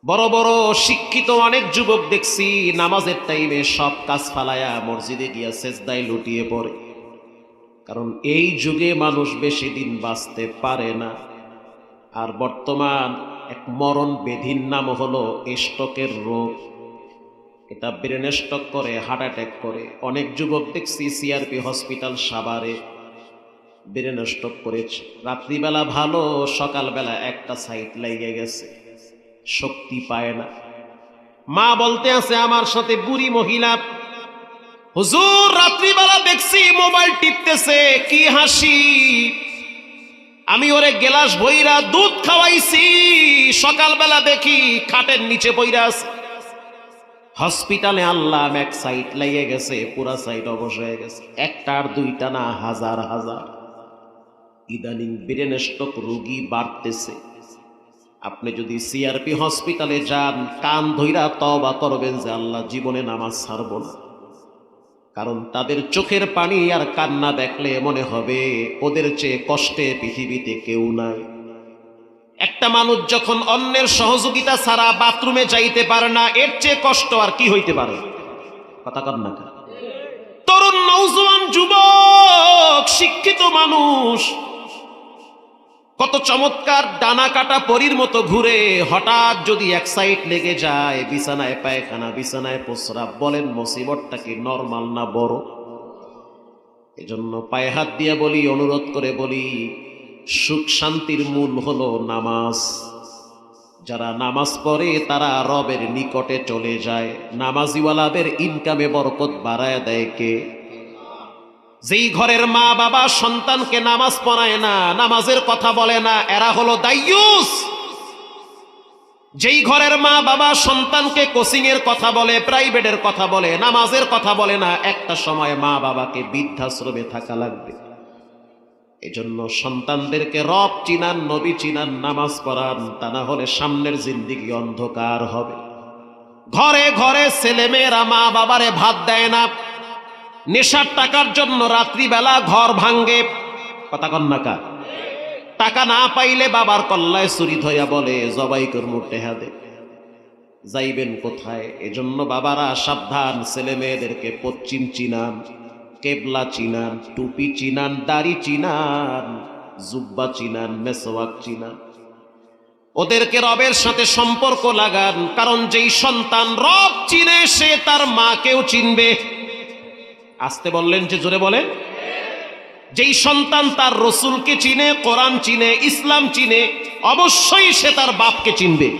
বড় বড় শিক্ষিত অনেক যুবক দেখছি নামাজের টাইমে সব কাজ ফালায়া মসজিদে গিয়া সেজদায় লুটিয়ে পড়ে। কারণ এই যুগে মানুষ বেশি দিন বাঁচতে পারে না। আর বর্তমান এক মরণ ব্যাধির নাম হলো স্ট্রোকের রোগ। এটা ব্রেন স্ট্রোক করে, হার্ট অ্যাটাক করে। অনেক যুবক দেখছি সিআরপি হসপিটাল সাভারে ব্রেন স্ট্রোক করেছে। রাত্রিবেলা ভালো, সকালবেলা একটা সাইড লেগে গেছে, শক্তি পায় না। মা বলতে আছে আমার সাথে বুড়ি মহিলা, হুজুর রাত্রিবেলা দেখছি মোবাইল টিপতেছে, কি হাসি। আমি ওরে গ্লাস ভইরা দুধ খাওয়াইছি, সকালবেলা দেখি খাটের নিচে পইরা আছে। হসপিটালে আল্লাহ এক সাইড লেগে গেছে, পুরা সাইড অবশ হয়ে গেছে। একটা আর দুইটা না, হাজার হাজার। ইদানিং ব্রেন স্ট্রোক রোগী বাড়তেছে। আপনি যদি সিআরপি হসপিটালে যান, কান ধইরা তওবা করবেন যে আল্লাহ জীবনে নামাজ ছাড়ব না। কারণ তাদের চোখের পানি আর কান্না দেখলে মনে হবে ওদের চেয়ে কষ্টে পৃথিবীতে কেউ নাই। একটা মানুষ যখন অন্যের সহযোগিতা ছাড়া বাথরুমে যাইতে পারে না, এর চেয়ে কষ্ট আর কি হইতে পারে? কথা কন না। তরুণ নওজোয়ান যুবক শিক্ষিত মানুষ কত চমৎকার ডানা কাটা পরীর মতো ঘুরে, হঠাৎ যদি এক সাইড লেগে যায়, বিছানায় পায়খানা, বিছানায় প্রস্রাব, বলেন মুসিবতটা কি নরমাল না বড়? এজন্য পায়ে হাত দিয়ে বলি, অনুরোধ করে বলি, সুখ শান্তির মূল হলো নামাজ। যারা নামাজ পড়ে তারা রবের নিকটে চলে যায়। নামাজিওয়ালাদের ইনকামে বরকত বাড়ায় দেয় কে? যেই ঘরের মা বাবা সন্তানকে নামাজ পড়ায় না, নামাজের কথা বলে না, এরা হলো দাইয়ুস। যেই ঘরের মা বাবা সন্তানকে কোচিং এর কথা বলে, প্রাইভেটের কথা বলে, নামাজের কথা বলে না, একটা সময় মা বাবাকে বৃদ্ধাশ্রমে থাকা লাগবে। এজন্য সন্তানদেরকে রব চিনান, নবী চিনান, নামাজ পড়ান, তা না হলে সামনের জিন্দেগি অন্ধকার হবে। ঘরে ঘরে ছেলেমেয়েরা মা বাবারে ভাত দেয় না, নেশার টাকার জন্য রাত্রিবেলা ঘর ভাঙ্গে। কথা কন না কা? টাকা না পাইলে বাবার কল্লায় চুরি ধইয়া বলে জবাই করমু টেহা দে। যাইবেন কোথায়? এজন্য বাবারা সাবধান, ছেলে মেয়েদেরকে পশ্চিম চিনান, কেবলা চিনান, টুপি চিনান, দাড়ি চিনান, জুব্বা চিনান, মেসওয়াক চিনান। ওদেরকে রবের সাথে সম্পর্ক লাগান। কারণ যেই সন্তান রব চিনে সে তার মাকেও চিনবে। আসতে বললেন যে জোরে বলেন। যেই সন্তান তার রসুলকে চিনে, কোরআন চিনে, ইসলাম চিনে, অবশ্যই সে তার বাপকে চিনবে।